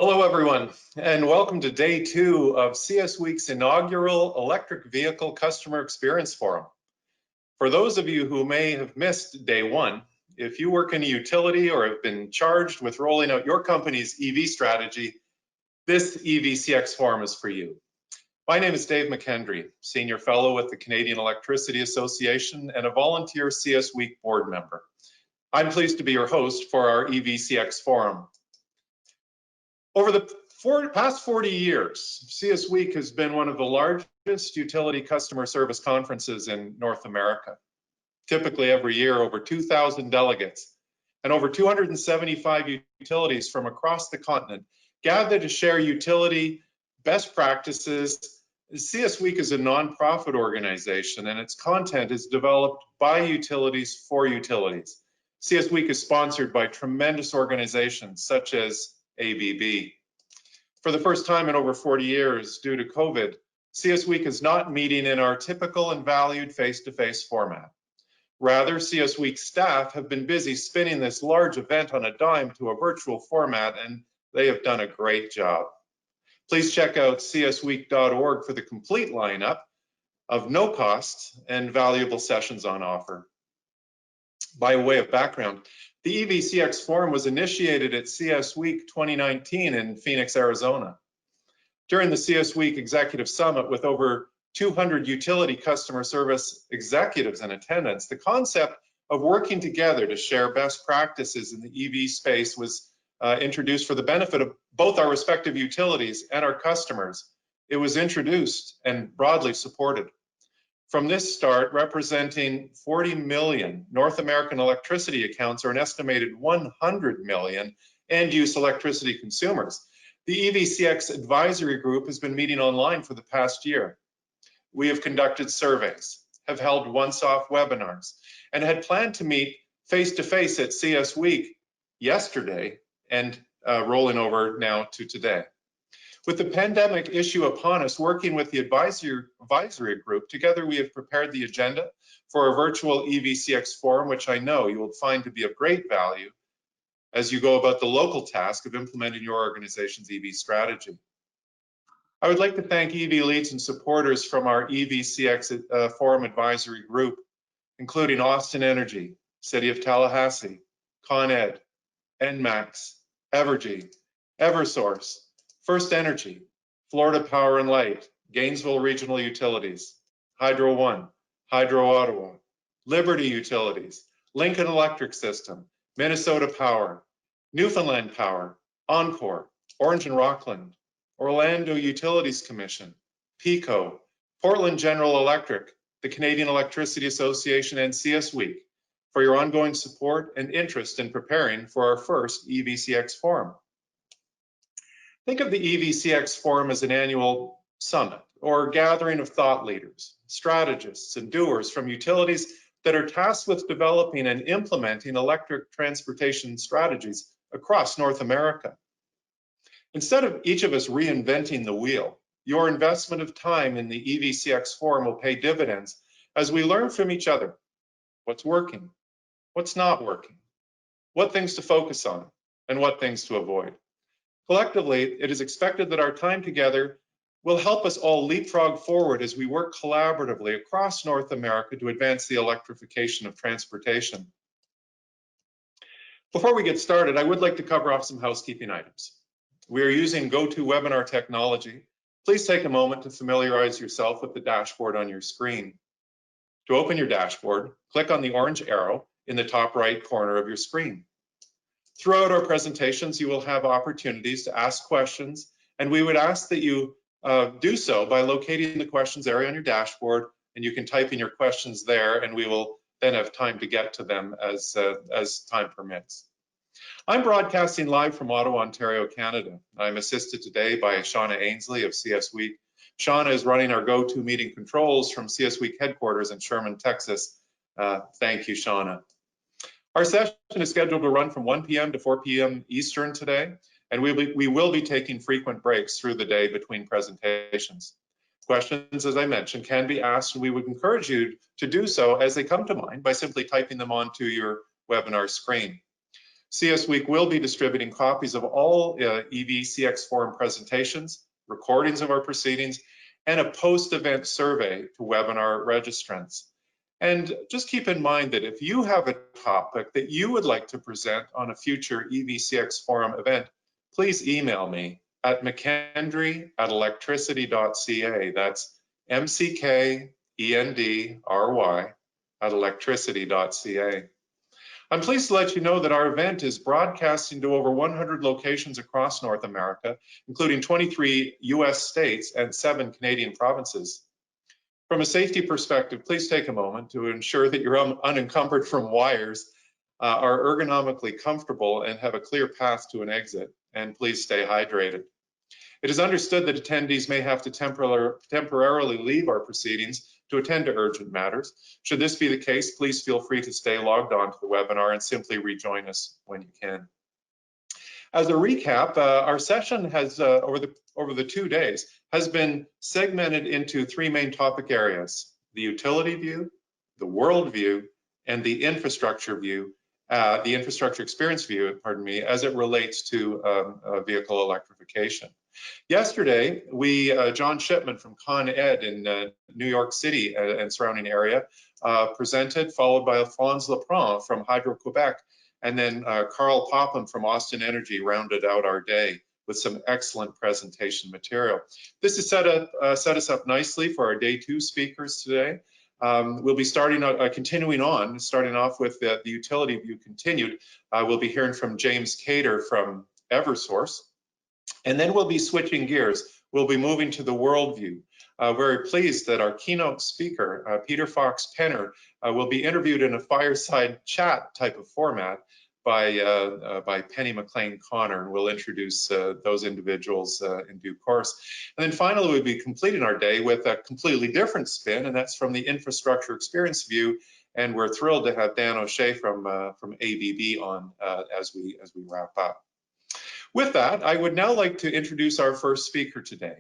Hello, everyone, and welcome to day 2 of CS Week's inaugural Electric Vehicle Customer Experience Forum. For those of you who may have missed day 1, if you work in a utility or have been charged with rolling out your company's EV strategy, this EVCx Forum is for you. My name is Dave McKendry, Senior Fellow with the Canadian Electricity Association and a volunteer CS Week board member. I'm pleased to be your host for our EVCx Forum. Over the past 40 years, CS Week has been one of the largest utility customer service conferences in North America. Typically every year, over 2,000 delegates and over 275 utilities from across the continent gather to share utility best practices. CS Week is a nonprofit organization and its content is developed by utilities for utilities. CS Week is sponsored by tremendous organizations such as ABB. For the first time in over 40 years, due to COVID, CS Week is not meeting in our typical and valued face-to-face format. Rather, CS Week staff have been busy spinning this large event on a dime to a virtual format, and they have done a great job. Please check out csweek.org for the complete lineup of no-cost and valuable sessions on offer. By way of background, the EVCx Forum was initiated at CS Week 2019 in Phoenix, Arizona. During the CS Week Executive Summit with over 200 utility customer service executives in attendance, the concept of working together to share best practices in the EV space was introduced for the benefit of both our respective utilities and our customers. It was introduced and broadly supported. From this start, representing 40 million North American electricity accounts or an estimated 100 million end-use electricity consumers, the EVCx Advisory Group has been meeting online for the past year. We have conducted surveys, have held once-off webinars, and had planned to meet face-to-face at CS Week yesterday and rolling over now to today. With the pandemic issue upon us, working with the advisory group, together we have prepared the agenda for a virtual EVCx Forum, which I know you will find to be of great value as you go about the local task of implementing your organization's EV strategy. I would like to thank EV leads and supporters from our EVCx Forum advisory group, including Austin Energy, City of Tallahassee, Con Ed, NMAX, Evergy, Eversource, First Energy, Florida Power and Light, Gainesville Regional Utilities, Hydro One, Hydro Ottawa, Liberty Utilities, Lincoln Electric System, Minnesota Power, Newfoundland Power, Encore, Orange and Rockland, Orlando Utilities Commission, PECO, Portland General Electric, the Canadian Electricity Association, and CS Week for your ongoing support and interest in preparing for our first EVCx Forum. Think of the EVCx Forum as an annual summit or gathering of thought leaders, strategists, and doers from utilities that are tasked with developing and implementing electric transportation strategies across North America. Instead of each of us reinventing the wheel, your investment of time in the EVCx Forum will pay dividends as we learn from each other what's working, what's not working, what things to focus on, and what things to avoid. Collectively, it is expected that our time together will help us all leapfrog forward as we work collaboratively across North America to advance the electrification of transportation. Before we get started, I would like to cover off some housekeeping items. We are using GoToWebinar technology. Please take a moment to familiarize yourself with the dashboard on your screen. To open your dashboard, click on the orange arrow in the top right corner of your screen. Throughout our presentations, you will have opportunities to ask questions, and we would ask that you do so by locating the questions area on your dashboard, and you can type in your questions there, and we will then have time to get to them as time permits. I'm broadcasting live from Ottawa, Ontario, Canada. I'm assisted today by Shauna Ainsley of CS Week. Shauna is running our GoToMeeting controls from CS Week headquarters in Sherman, Texas. Thank you, Shauna. Our session is scheduled to run from 1 p.m. to 4 p.m. Eastern today, and we will be taking frequent breaks through the day between presentations. Questions, as I mentioned, can be asked, and we would encourage you to do so as they come to mind by simply typing them onto your webinar screen. CS Week will be distributing copies of all EVCx forum presentations, recordings of our proceedings, and a post-event survey to webinar registrants. And just keep in mind that if you have a topic that you would like to present on a future EVCx forum event, please email me at mckendry@electricity.ca. That's MCKENDRY@electricity.ca. I'm pleased to let you know that our event is broadcasting to over 100 locations across North America, including 23 US states and 7 Canadian provinces. From a safety perspective, please take a moment to ensure that you're unencumbered from wires, are ergonomically comfortable, and have a clear path to an exit. And please stay hydrated. It is understood that attendees may have to temporarily leave our proceedings to attend to urgent matters. Should this be the case, please feel free to stay logged on to the webinar and simply rejoin us when you can. As a recap, our session has, over the 2 days, has been segmented into 3 main topic areas: the utility view, the world view, and the infrastructure view, the infrastructure experience view, pardon me, as it relates to vehicle electrification. Yesterday, John Shipman from Con Ed in New York City and surrounding area presented, followed by Alphonse Leprand from Hydro-Quebec, and then Carl Popham from Austin Energy rounded out our day with some excellent presentation material. This has set us up nicely for our day 2 speakers today. We'll be starting continuing on, starting off with the utility view continued. We'll be hearing from James Cater from Eversource. And then we'll be switching gears. We'll be moving to the worldview. Very pleased that our keynote speaker, Peter Fox Penner, will be interviewed in a fireside chat type of format by Penny McLean Connor, and we'll introduce those individuals in due course. And then finally, we'll be completing our day with a completely different spin, and that's from the infrastructure experience view. And we're thrilled to have Dan O'Shea from ABB on as we wrap up. With that, I would now like to introduce our first speaker today.